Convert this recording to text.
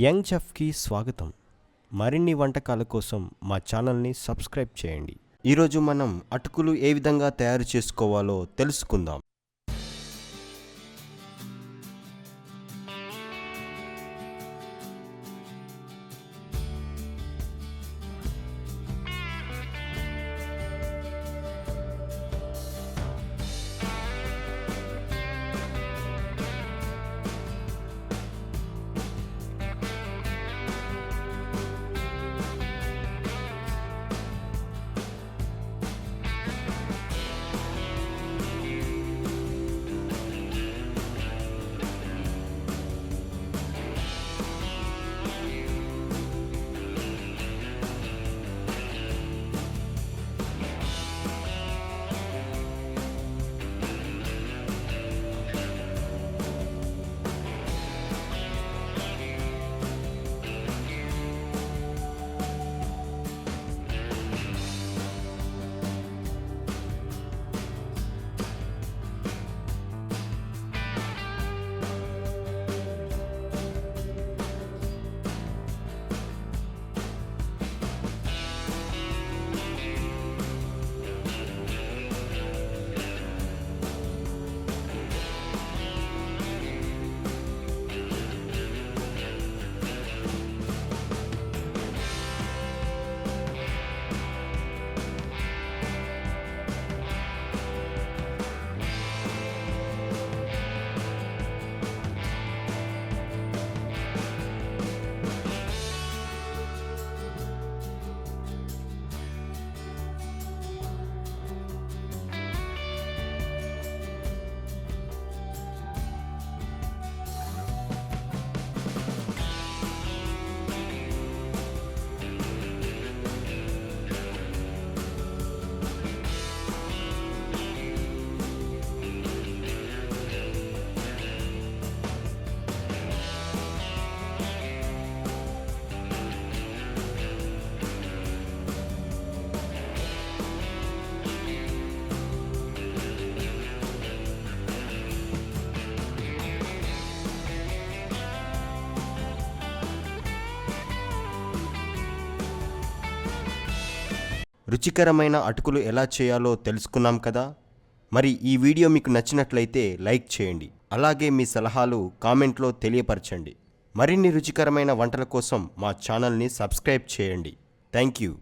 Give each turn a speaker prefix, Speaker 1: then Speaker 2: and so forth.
Speaker 1: Young చెఫ్కి స్వాగతం. మరిన్ని వంటకాల కోసం మా ఛానల్ని సబ్స్క్రైబ్ చేయండి. ఈరోజు మనం అటుకులు ఏ విధంగా తయారు చేసుకోవాలో తెలుసుకుందాం. రుచికరమైన అటుకులు ఎలా చేయాలో తెలుసుకున్నాం కదా. మరి ఈ వీడియో మీకు నచ్చినట్లయితే లైక్ చేయండి. అలాగే మీ సలహాలు కామెంట్లో తెలియపరచండి. మరిన్ని రుచికరమైన వంటల కోసం మా ఛానల్ని సబ్స్క్రైబ్ చేయండి. Thank you.